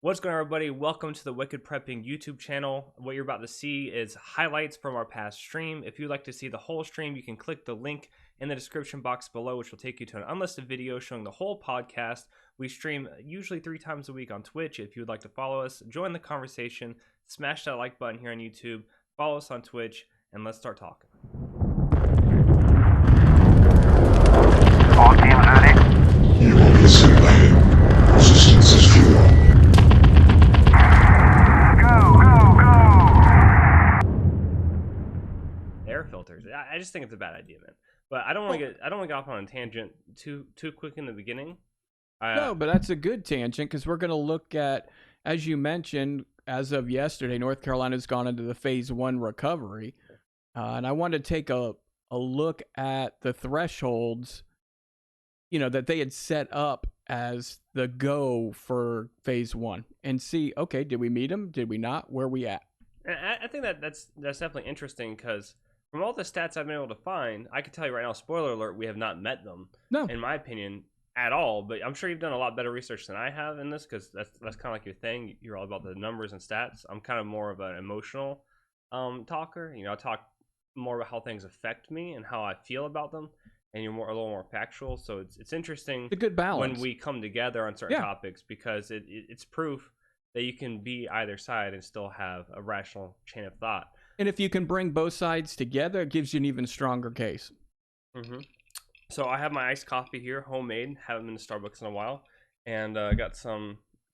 What's going on, everybody? Welcome to the Wicked Prepping YouTube channel. What you're about to see is highlights from our past stream. If you'd like to see the whole stream, you can click the link in the description box below, which will take you to an unlisted video showing the whole podcast. We stream usually 3 times a week on Twitch. If you would like to follow us, join the conversation, smash that like button here on YouTube, follow us on Twitch, and let's start talking. All teams ready? You will be assimilated. Resistance is futile. Air filters. I just think it's a bad idea, man. But I don't want to get off on a tangent too quick in the beginning. No, but that's a good tangent because we're going to look at, as you mentioned, as of yesterday, North Carolina's gone into the phase 1 recovery. And I wanted to take a look at the thresholds, that they had set up as the go for phase 1 and see, okay, did we meet them? Did we not? Where are we at? And I think that's definitely interesting because from all the stats I've been able to find, I can tell you right now, spoiler alert, we have not met them. No. In my opinion, at all. But I'm sure you've done a lot better research than I have in this because that's kind of like your thing. You're all about the numbers and stats. I'm kind of more of an emotional talker. I talk more about how things affect me and how I feel about them. And you're a little more factual. So it's interesting. It's a good balance when we come together on certain topics because it's proof that you can be either side and still have a rational chain of thought. And if you can bring both sides together, it gives you an even stronger case. Mm-hmm. So I have my iced coffee here, homemade. Haven't been to Starbucks in a while, and got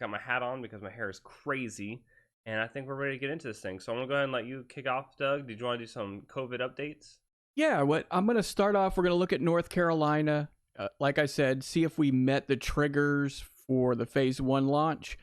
my hat on because my hair is crazy, and I think we're ready to get into this thing. So I'm gonna go ahead and let you kick off, Doug. Did you want to do some COVID updates? Yeah, what I'm going to start off, we're going to look at North Carolina. Like I said, see if we met the triggers for the phase 1 launch.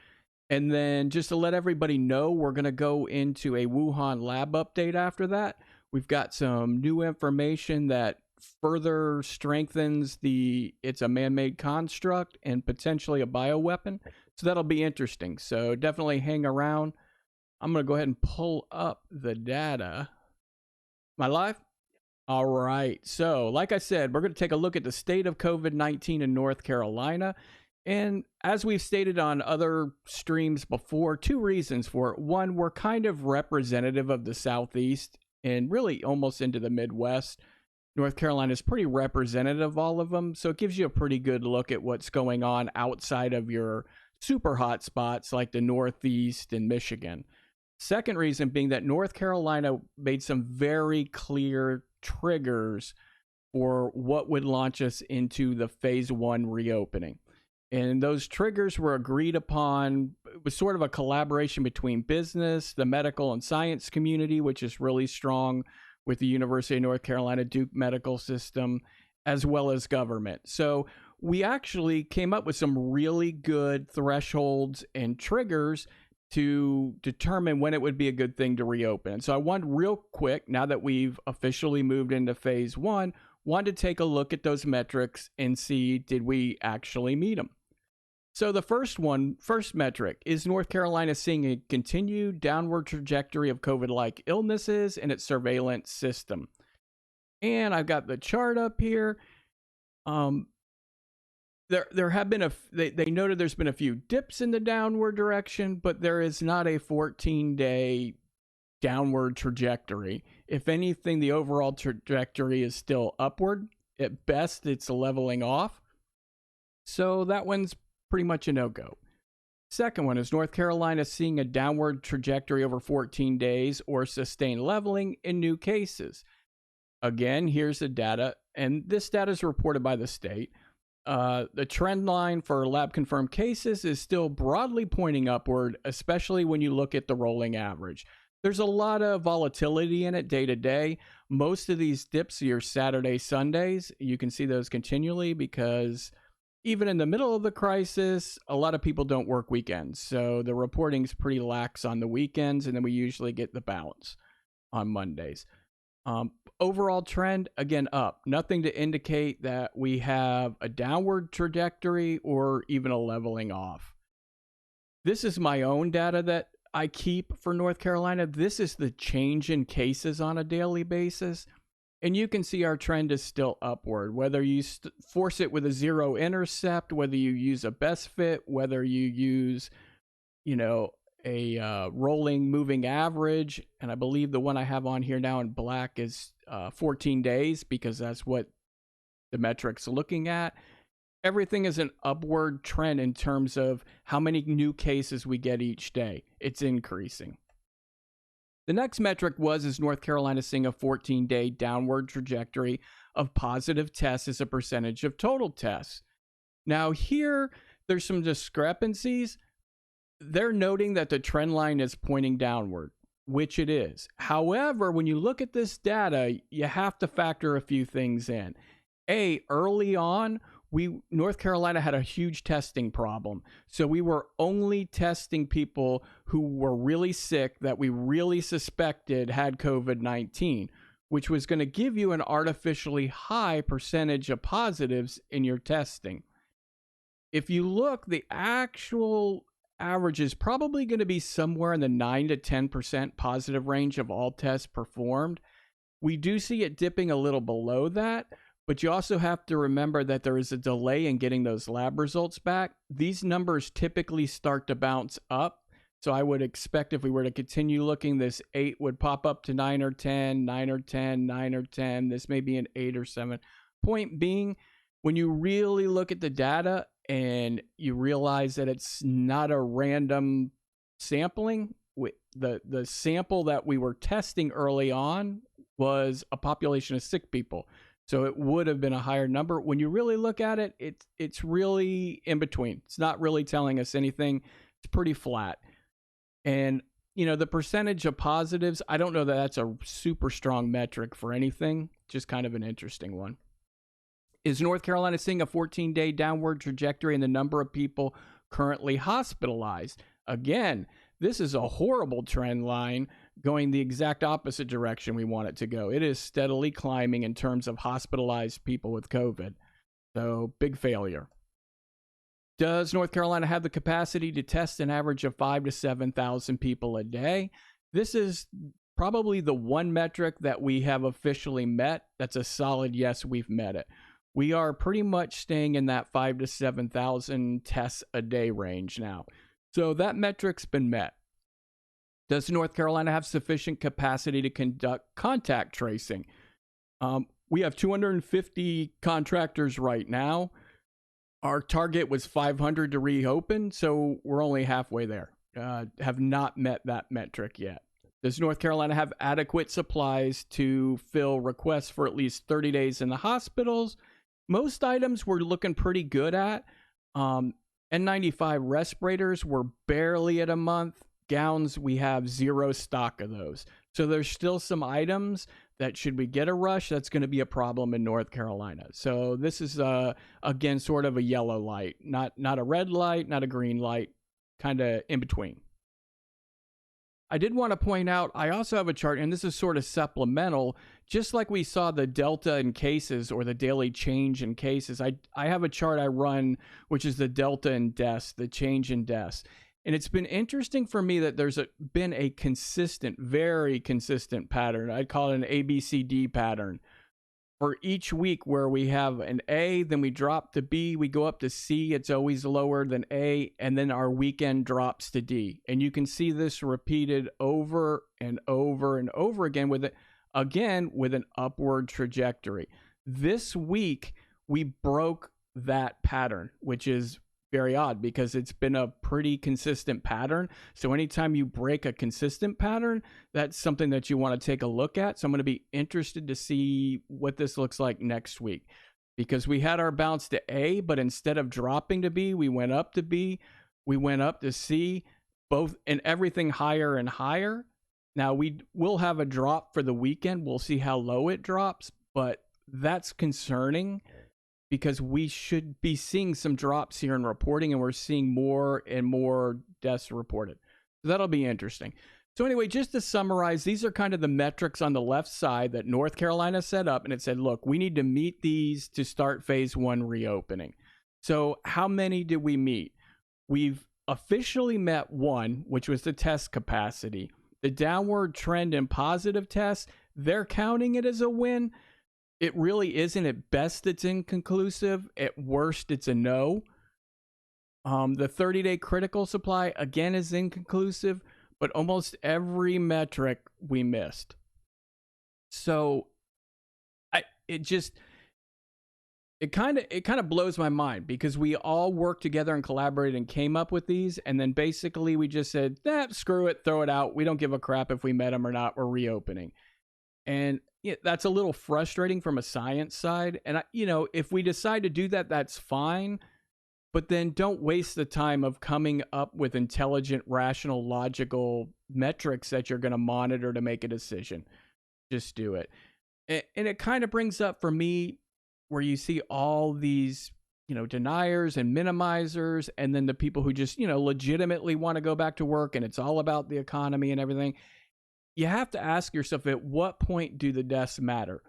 And then just to let everybody know, we're going to go into a Wuhan lab update after that. We've got some new information that further strengthens it's a man-made construct and potentially a bioweapon. So that'll be interesting. So definitely hang around. I'm going to go ahead and pull up the data. Am I live? All right. So like I said, we're going to take a look at the state of COVID-19 in North Carolina. And as we've stated on other streams before, 2 reasons for it. One, we're kind of representative of the Southeast and really almost into the Midwest. North Carolina is pretty representative of all of them. So it gives you a pretty good look at what's going on outside of your super hot spots like the Northeast and Michigan. Second reason being that North Carolina made some very clear triggers for what would launch us into the phase 1 reopening. And those triggers were agreed upon. It was sort of a collaboration between business, the medical and science community, which is really strong with the University of North Carolina Duke Medical System, as well as government. So we actually came up with some really good thresholds and triggers to determine when it would be a good thing to reopen. So I wanted real quick, now that we've officially moved into phase 1, wanted to take a look at those metrics and see, did we actually meet them? So the first metric, is North Carolina seeing a continued downward trajectory of COVID-like illnesses in its surveillance system? And I've got the chart up here. There have been they noted there's been a few dips in the downward direction, but there is not a 14-day downward trajectory. If anything, the overall trajectory is still upward. At best, it's leveling off. So that one's pretty much a no-go. Second one, is North Carolina seeing a downward trajectory over 14 days or sustained leveling in new cases? Again, here's the data, and this data is reported by the state. The trend line for lab-confirmed cases is still broadly pointing upward, especially when you look at the rolling average. There's a lot of volatility in it day to day. Most of these dips are your Saturday, Sundays. You can see those continually because even in the middle of the crisis, a lot of people don't work weekends. So the reporting's pretty lax on the weekends, and then we usually get the balance on Mondays. Overall trend, again, up. Nothing to indicate that we have a downward trajectory or even a leveling off. This is my own data that I keep for North Carolina. This is the change in cases on a daily basis. And you can see our trend is still upward, whether you force it with a 0 intercept, whether you use a best fit, whether you use a rolling moving average, and I believe the one I have on here now in black is 14 days, because that's what the metric's looking at. Everything is an upward trend in terms of how many new cases we get each day. It's increasing. The next metric is North Carolina seeing a 14-day downward trajectory of positive tests as a percentage of total tests. Now here, there's some discrepancies. They're noting that the trend line is pointing downward, which it is. However, when you look at this data, you have to factor a few things in. Early on, North Carolina had a huge testing problem. So we were only testing people who were really sick that we really suspected had COVID-19, which was going to give you an artificially high percentage of positives in your testing. If you look, the actual average is probably going to be somewhere in the 9 to 10% positive range of all tests performed. We do see it dipping a little below that, but you also have to remember that there is a delay in getting those lab results back. These numbers typically start to bounce up. So I would expect if we were to continue looking, this 8 would pop up to 9 or 10, 9 or 10, 9 or 10. This may be an 8 or 7. Point being, when you really look at the data and you realize that it's not a random sampling, the sample that we were testing early on was a population of sick people. So it would have been a higher number. When you really look at it, it's really in between. It's not really telling us anything. It's pretty flat. And, the percentage of positives, I don't know that that's a super strong metric for anything. Just kind of an interesting one. Is North Carolina seeing a 14-day downward trajectory in the number of people currently hospitalized? Again, this is a horrible trend line going the exact opposite direction we want it to go. It is steadily climbing in terms of hospitalized people with COVID. So, big failure. Does North Carolina have the capacity to test an average of 5,000 to 7,000 people a day? This is probably the one metric that we have officially met. That's a solid yes, we've met it. We are pretty much staying in that 5,000 to 7,000 tests a day range now. So that metric's been met. Does North Carolina have sufficient capacity to conduct contact tracing? We have 250 contractors right now. Our target was 500 to reopen, so we're only halfway there. Have not met that metric yet. Does North Carolina have adequate supplies to fill requests for at least 30 days in the hospitals? Most items we're looking pretty good at. N95 respirators, we're barely at a month. Gowns, we have zero stock of those. So there's still some items that should we get a rush, that's going to be a problem in North Carolina. So this is, again, sort of a yellow light. Not a red light, not a green light, kind of in between. I did want to point out, I also have a chart, and this is sort of supplemental. Just like we saw the delta in cases or the daily change in cases, I have a chart I run, which is the delta in deaths, the change in deaths. And it's been interesting for me that there's been a consistent, very consistent pattern. I'd call it an ABCD pattern. For each week where we have an A, then we drop to B, we go up to C, it's always lower than A, and then our weekend drops to D. And you can see this repeated over and over and over again with an upward trajectory. This week, we broke that pattern, which is very odd because it's been a pretty consistent pattern. So anytime you break a consistent pattern, that's something that you want to take a look at. So I'm going to be interested to see what this looks like next week, because we had our bounce to A, but instead of dropping to B, we went up to B, we went up to C, both, and everything higher and higher. Now we will have a drop for the weekend. We'll see how low it drops, but that's concerning, because we should be seeing some drops here in reporting, and we're seeing more and more deaths reported. So that'll be interesting. So anyway, just to summarize, these are kind of the metrics on the left side that North Carolina set up, and it said, look, we need to meet these to start phase 1 reopening. So how many did we meet? We've officially met 1, which was the test capacity. The downward trend in positive tests, they're counting it as a win. It really isn't. At best, it's inconclusive. At worst, it's a no. The 30-day critical supply, again, is inconclusive, but almost every metric we missed. So it kind of blows my mind, because we all worked together and collaborated and came up with these, and then basically we just said, screw it, throw it out. We don't give a crap if we met them or not. We're reopening. And that's a little frustrating from a science side. And if we decide to do that, that's fine. But then don't waste the time of coming up with intelligent, rational, logical metrics that you're going to monitor to make a decision. Just do it. And it kind of brings up for me where you see all these, deniers and minimizers, and then the people who just, legitimately want to go back to work, and it's all about the economy and everything. You have to ask yourself, at what point do the deaths matter?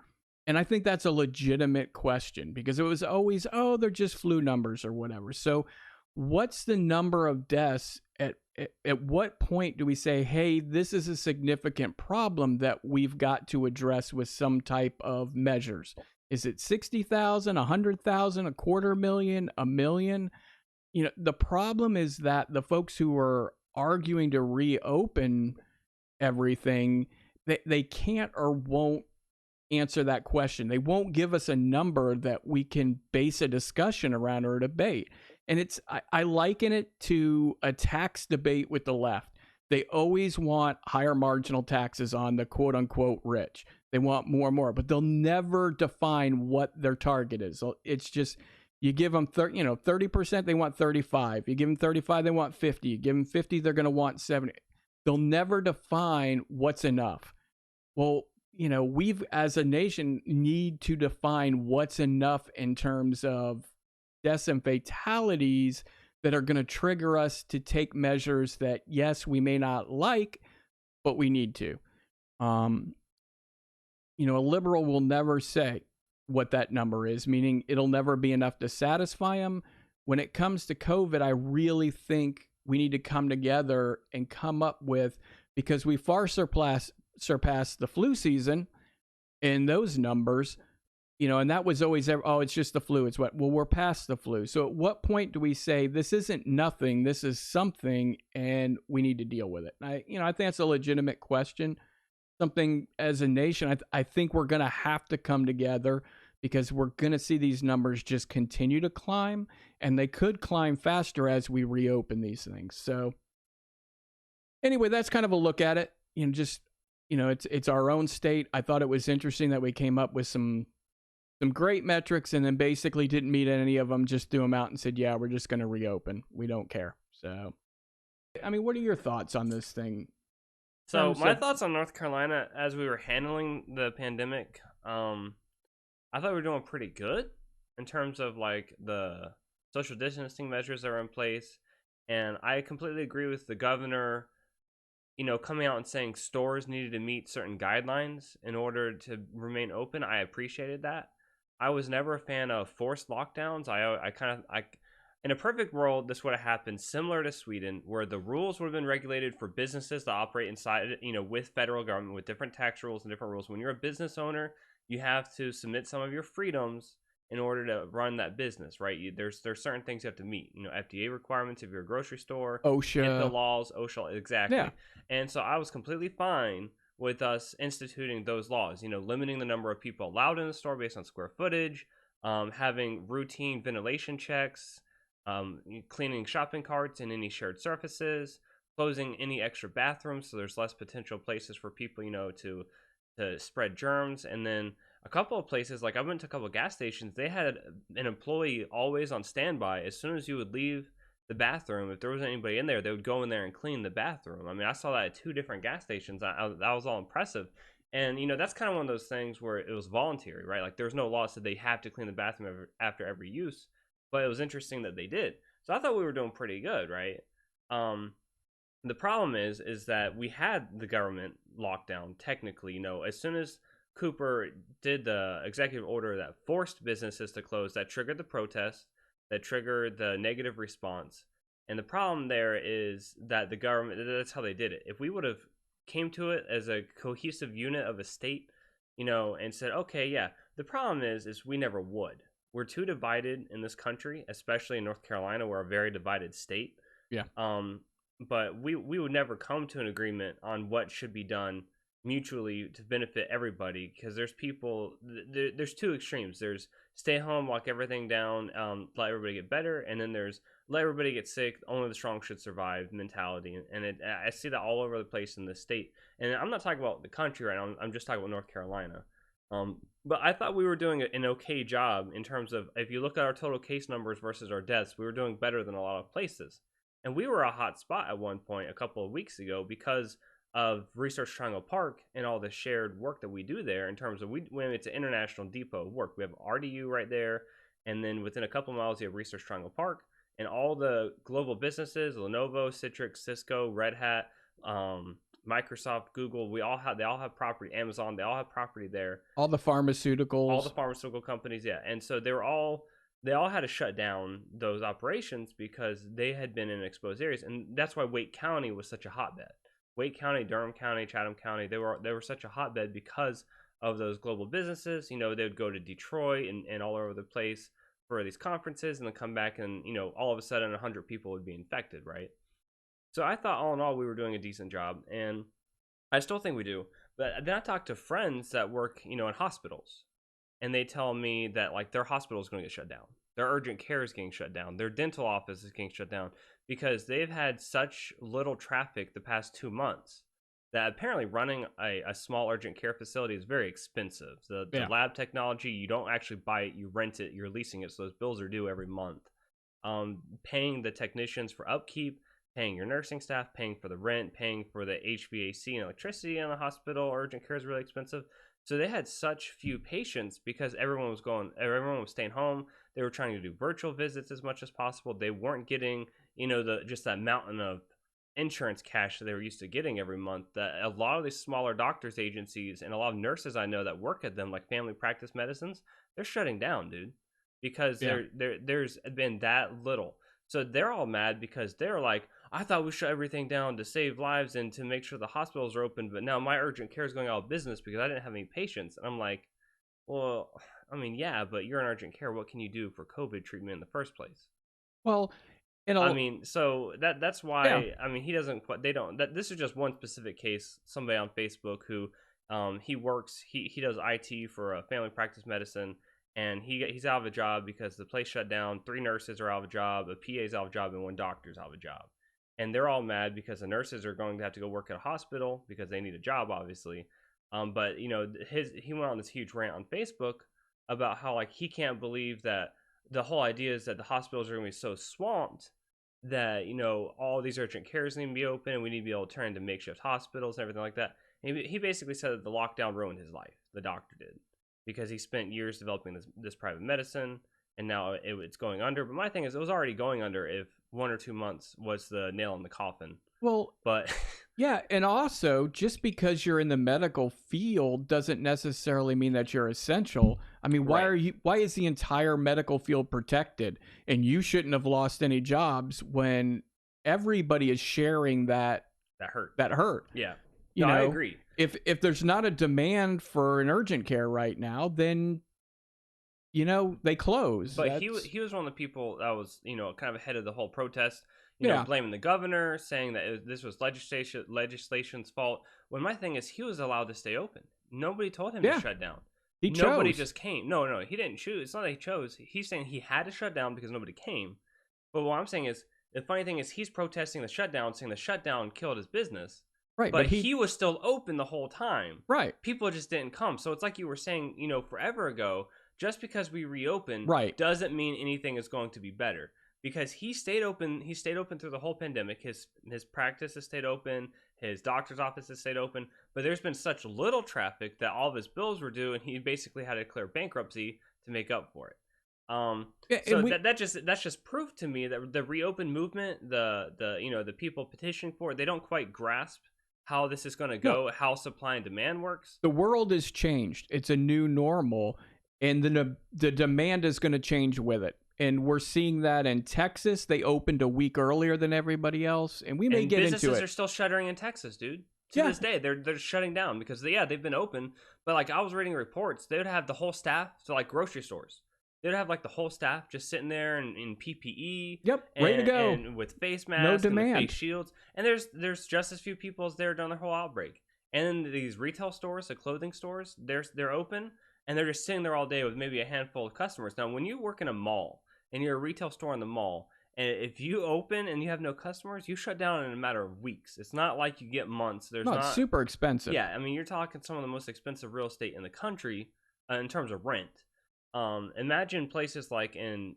And I think that's a legitimate question, because it was always, they're just flu numbers or whatever. So what's the number of deaths? At what point do we say, hey, this is a significant problem that we've got to address with some type of measures? Is it 60,000, 100,000, 250,000, 1 million? The problem is that the folks who are arguing to reopen everything, they can't or won't answer that question. They won't give us a number that we can base a discussion around or a debate. And I liken it to a tax debate with the left. They always want higher marginal taxes on the quote unquote rich. They want more and more, but they'll never define what their target is. So it's just, you give them 30%, they want 35. You give them 35, they want 50. You give them 50, they're going to want 70. They'll never define what's enough. Well, we've as a nation need to define what's enough in terms of deaths and fatalities that are going to trigger us to take measures that, yes, we may not like, but we need to. A liberal will never say what that number is, meaning it'll never be enough to satisfy them. When it comes to COVID, I really think we need to come together and come up with, because we far surpassed the flu season in those numbers, and that was always, it's just the flu. It's what? Well, we're past the flu. So at what point do we say this isn't nothing, this is something, and we need to deal with it? I think that's a legitimate question. Something as a nation, I think we're going to have to come together, because we're going to see these numbers just continue to climb, and they could climb faster as we reopen these things. So anyway, that's kind of a look at it. It's our own state. I thought it was interesting that we came up with some great metrics, and then basically didn't meet any of them, just threw them out and said, yeah, we're just going to reopen. We don't care. So, what are your thoughts on this thing? So my thoughts on North Carolina as we were handling the pandemic, I thought we were doing pretty good in terms of like the social distancing measures that are in place. And I completely agree with the governor, coming out and saying stores needed to meet certain guidelines in order to remain open. I appreciated that. I was never a fan of forced lockdowns. In a perfect world, this would have happened similar to Sweden, where the rules would have been regulated for businesses to operate inside, with federal government, with different tax rules and different rules. When you're a business owner, you have to submit some of your freedoms in order to run that business, right? There's certain things you have to meet, FDA requirements if you're a grocery store, OSHA, the laws, OSHA, exactly. Yeah. And so I was completely fine with us instituting those laws, limiting the number of people allowed in the store based on square footage, having routine ventilation checks, cleaning shopping carts and any shared surfaces, closing any extra bathrooms so there's less potential places for people, to spread germs. And then a couple of places, like I went to a couple of gas stations, they had an employee always on standby. As soon as you would leave the bathroom, if there was anybody in there, they would go in there and clean the bathroom. I saw that at 2 different gas stations. That was all impressive. And that's kind of one of those things where it was voluntary, right? Like there's no law that said they have to clean the bathroom after every use, but it was interesting that they did. So I thought we were doing pretty good, right? The problem is that we had the government lockdown technically. As soon as Cooper did the executive order that forced businesses to close, that triggered the protests, that triggered the negative response. And the problem there is that the government, that's how they did it. If we would have came to it as a cohesive unit of a state, and said, okay, yeah, the problem is we never would. we're too divided in this country, especially in North Carolina. We're a very divided state. Yeah. But we would never come to an agreement on what should be done mutually to benefit everybody, because there's people, there's two extremes. There's stay home, lock everything down, let everybody get better, and then there's let everybody get sick, only the strong should survive mentality. And I see that all over the place in this state. And I'm not talking about the country right now, I'm just talking about North Carolina. But I thought we were doing an okay job in terms of, if you look at our total case numbers versus our deaths, we were doing better than a lot of places. And we were a hot spot at one point a couple of weeks ago because of Research Triangle Park and all the shared work that we do there, in terms of when it's an international depot of work. We have RDU right there, and then within a couple of miles you have Research Triangle Park, and all the global businesses, Lenovo, Citrix, Cisco, Red Hat, Microsoft, Google, they all have property, Amazon, they all have property there. All the pharmaceuticals. All the pharmaceutical companies, yeah. And so they all had to shut down those operations because they had been in exposed areas. And that's why Wake County was such a hotbed. Wake County, Durham County, Chatham County, they were such a hotbed because of those global businesses. They would go to Detroit and all over the place for these conferences, and then come back, and all of a sudden 100 people would be infected, right? So I thought all in all we were doing a decent job, and I still think we do. But then I talked to friends that work, in hospitals, and they tell me that like their hospital is going to get shut down. Their urgent care is getting shut down. Their dental office is getting shut down because they've had such little traffic the past 2 months that apparently running a small urgent care facility is very expensive. The lab technology, you don't actually buy it, you rent it, you're leasing it. So those bills are due every month. Paying the technicians for upkeep, paying your nursing staff, paying for the rent, paying for the HVAC and electricity in the hospital, urgent care is really expensive. So they had such few patients because everyone was staying home. They were trying to do virtual visits as much as possible. They weren't getting, just that mountain of insurance cash that they were used to getting every month. That a lot of these smaller doctors agencies and a lot of nurses I know that work at them, like family practice medicines, they're shutting down, dude, because there's been that little. So they're all mad because they're like, I thought we shut everything down to save lives and to make sure the hospitals are open, but now my urgent care is going out of business because I didn't have any patients. And I'm like, well, I mean, yeah, but you're in urgent care. What can you do for COVID treatment in the first place? Well, so that's why, he doesn't, this is just one specific case. Somebody on Facebook who, he does IT for a family practice medicine, and he's out of a job because the place shut down. 3 nurses are out of a job, a PA's out of a job, and 1 doctor's out of a job. And they're all mad because the nurses are going to have to go work at a hospital because they need a job, obviously. But he went on this huge rant on Facebook about how like he can't believe that the whole idea is that the hospitals are going to be so swamped that all these urgent cares need to be open, and we need to be able to turn into makeshift hospitals and everything like that. And he basically said that the lockdown ruined his life. The doctor did, because he spent years developing this private medicine, and now it's going under. But my thing is, it was already going under if 1 or 2 months was the nail in the coffin. Well, but yeah, and also just because you're in the medical field doesn't necessarily mean that you're essential. I mean, why is the entire medical field protected, and you shouldn't have lost any jobs when everybody is sharing that hurt? Yeah. I agree. If there's not a demand for an urgent care right now, then they close. But he was one of the people that was kind of ahead of the whole protest. Blaming the governor, saying that this was legislation's fault. When my thing is, he was allowed to stay open. Nobody told him to shut down. Nobody just came. No, he didn't choose. It's not that he chose. He's saying he had to shut down because nobody came. But what I'm saying is, the funny thing is, he's protesting the shutdown, saying the shutdown killed his business. Right, but he was still open the whole time. Right. People just didn't come. So it's like you were saying, forever ago, just because we reopen doesn't mean anything is going to be better. Because he stayed open through the whole pandemic. His practice has stayed open, his doctor's office has stayed open, but there's been such little traffic that all of his bills were due, and he basically had to declare bankruptcy to make up for it. That's just proof to me that the reopen movement, the people petitioning for it, they don't quite grasp how this is going to go, how supply and demand works. The world has changed. It's a new normal, and the demand is going to change with it. And we're seeing that in Texas. They opened a week earlier than everybody else, and we may get into it. Businesses are still shuttering in Texas, dude. To this day, they're shutting down because they've been open. But like I was reading reports, they would have the whole staff to like grocery stores. they'd have like the whole staff just sitting there in PPE. Yep, ready to go. And with face No masks and the demand. face shields. And there's just as few people as there during the whole outbreak. And then these retail stores, the clothing stores, they're open and they're just sitting there all day with maybe a handful of customers. Now, when you work in a mall and you're a retail store in the mall, and if you open and you have no customers, you shut down in a matter of weeks. It's not like you get months. There's No, it's not super expensive. Yeah, I mean, you're talking some of the most expensive real estate in the country in terms of rent. Imagine places like in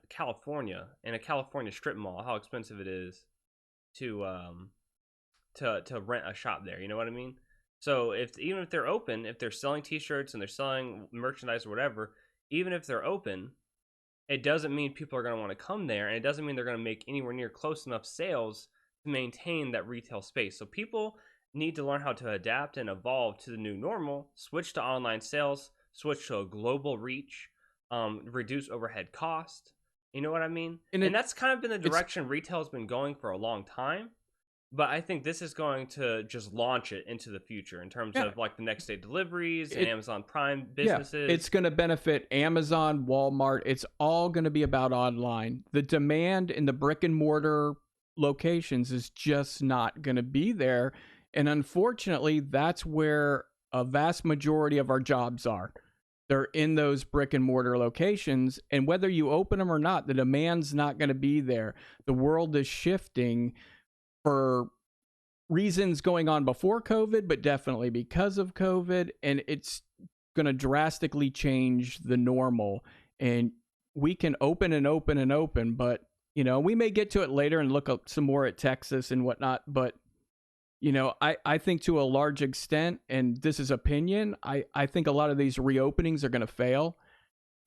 California, in a California strip mall, how expensive it is to rent a shop there. You know what I mean? So even if they're open, if they're selling T-shirts and they're selling merchandise or whatever, even if they're open, it doesn't mean people are going to want to come there, and it doesn't mean they're going to make anywhere near close enough sales to maintain that retail space. So people need to learn how to adapt and evolve to the new normal, switch to online sales, switch to a global reach, reduce overhead cost. You know what I mean? And that's kind of been the direction retail has been going for a long time. But I think this is going to just launch it into the future in terms of like the next day deliveries and Amazon Prime businesses. Yeah, it's going to benefit Amazon, Walmart. It's all going to be about online. The demand in the brick and mortar locations is just not going to be there. And unfortunately, that's where a vast majority of our jobs are. They're in those brick and mortar locations. And whether you open them or not, the demand's not going to be there. The world is shifting for reasons going on before COVID, but definitely because of COVID. And it's going to drastically change the normal. And we can open and open and open, but, you know, we may get to it later and look up some more at Texas and whatnot. But, you know, I think to a large extent, and this is opinion, I think a lot of these reopenings are going to fail.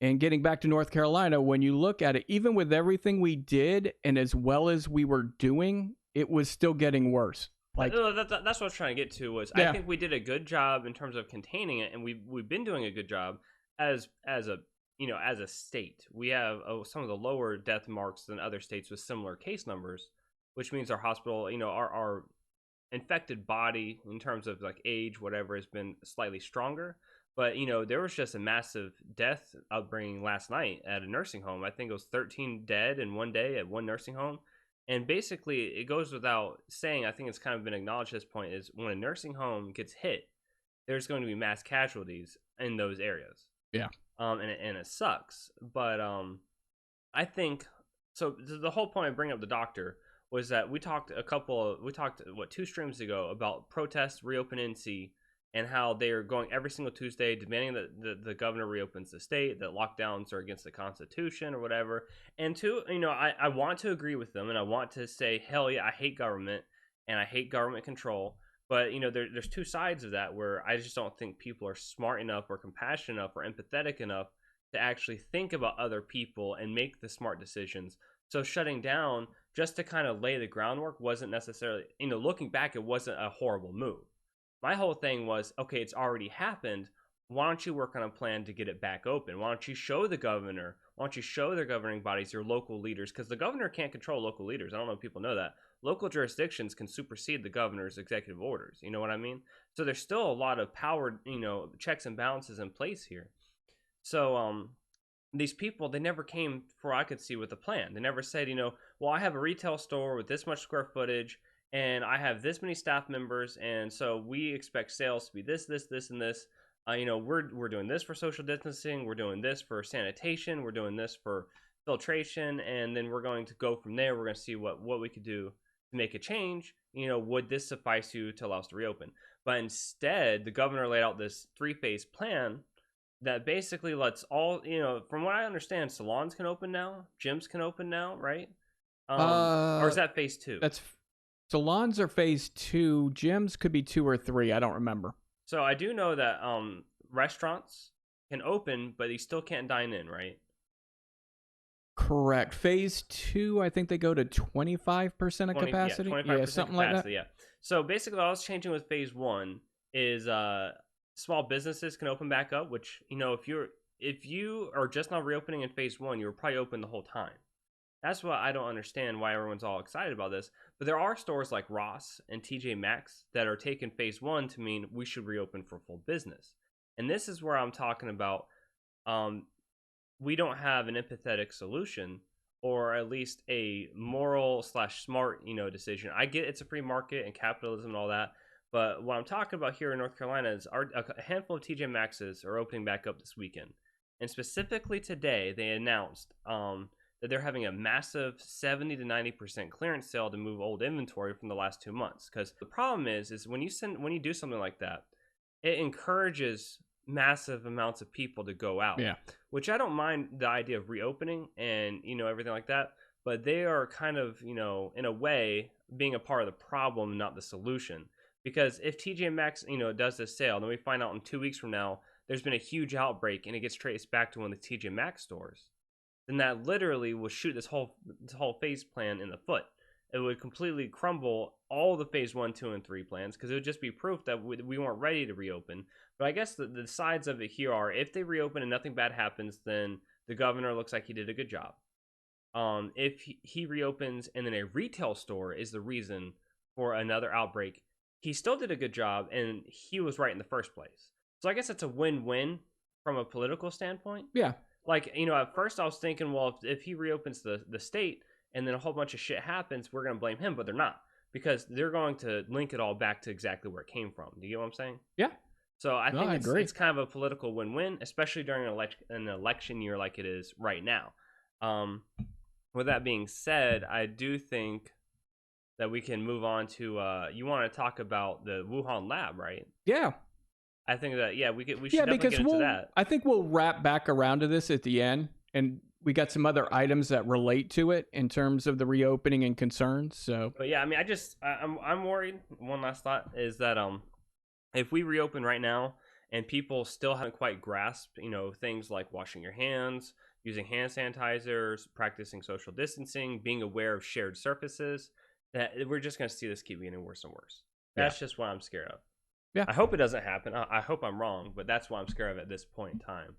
And getting back to North Carolina, when you look at it, even with everything we did and as well as we were doing, it was still getting worse. Like that's what I was trying to get to. I think we did a good job in terms of containing it, and we've been doing a good job as a state. We have some of the lower death marks than other states with similar case numbers, which means our hospital, you know, our infected body in terms of like age, whatever, has been slightly stronger. But, you know, there was just a massive death outbreak last night at a nursing home. I think it was 13 dead in one day at one nursing home. And basically, it goes without saying, I think it's kind of been acknowledged at this point, is when a nursing home gets hit, there's going to be mass casualties in those areas. Yeah. And it sucks. But I think, so the whole point of bringing up the doctor was that we talked 2 streams ago about protests, reopen NC, and how they are going every single Tuesday demanding that the governor reopens the state, that lockdowns are against the Constitution or whatever. And you know, I want to agree with them, and I want to say, hell yeah, I hate government and I hate government control. But, you know, there's 2 sides of that where I just don't think people are smart enough or compassionate enough or empathetic enough to actually think about other people and make the smart decisions. So shutting down just to kind of lay the groundwork wasn't necessarily, you know, looking back, it wasn't a horrible move. My whole thing was, okay, it's already happened. Why don't you work on a plan to get it back open? Why don't you show the governor? Why don't you show their governing bodies, your local leaders? Because the governor can't control local leaders. I don't know if people know that. Local jurisdictions can supersede the governor's executive orders. You know what I mean? So there's still a lot of power, you know, checks and balances in place here. So these people, they never came, for I could see, with a plan. They never said, you know, well, I have a retail store with this much square footage, and I have this many staff members, and so we expect sales to be this, and this. You know, we're doing this for social distancing, we're doing this for sanitation, we're doing this for filtration, and then we're going to go from there. We're going to see what we could do to make a change. You know, would this suffice you to allow us to reopen? But instead, the governor laid out this 3-phase plan that basically lets all, you know, from what I understand, salons can open now, gyms can open now, right? Or is that phase 2? Salons are phase 2. Gyms could be 2 or 3. I don't remember. So I do know that restaurants can open, but you still can't dine in, right? Correct. Phase 2, I think they go to 25% of capacity. Yeah, 25% something capacity, like that. Yeah. So basically, what I was changing with phase 1 is small businesses can open back up. Which, you know, if you are just not reopening in phase 1, you were probably open the whole time. That's what I don't understand why everyone's all excited about this. But there are stores like Ross and TJ Maxx that are taking phase 1 to mean we should reopen for full business. And this is where I'm talking about we don't have an empathetic solution, or at least a moral / smart, decision. I get it's a free market and capitalism and all that, but what I'm talking about here in North Carolina is a handful of TJ Maxxes are opening back up this weekend, and specifically today they announced that they're having a massive 70 to 90% clearance sale to move old inventory from the last 2 months. Because the problem is when you do something like that, it encourages massive amounts of people to go out. Yeah. Which I don't mind the idea of reopening and everything like that, but they are kind of in a way being a part of the problem, not the solution. Because if TJ Maxx does this sale, then we find out in 2 weeks from now there's been a huge outbreak and it gets traced back to one of the TJ Maxx stores, then that literally will shoot this whole phase plan in the foot. It would completely crumble all the phase 1, 2, and 3 plans, because it would just be proof that we weren't ready to reopen. But I guess the sides of it here are, if they reopen and nothing bad happens, then the governor looks like he did a good job. If he reopens and then a retail store is the reason for another outbreak, he still did a good job and he was right in the first place. So I guess it's a win-win from a political standpoint. Yeah. Like, at first I was thinking, well, if he reopens the state and then a whole bunch of shit happens, we're going to blame him, but they're not, because they're going to link it all back to exactly where it came from. Do you get what I'm saying? Yeah. So I think agree. it's kind of a political win-win, especially during an election year like it is right now. With that being said, I do think that we can move on to, you want to talk about the Wuhan lab, right? Yeah. I think that, we should definitely get into that. I think we'll wrap back around to this at the end, and we got some other items that relate to it in terms of the reopening and concerns. So, but yeah, I mean, I'm worried. One last thought is that if we reopen right now and people still haven't quite grasped, things like washing your hands, using hand sanitizers, practicing social distancing, being aware of shared surfaces, that we're just going to see this keep getting worse and worse. That's just what I'm scared of. Yeah. I hope it doesn't happen. I hope I'm wrong, but that's what I'm scared of at this point in time.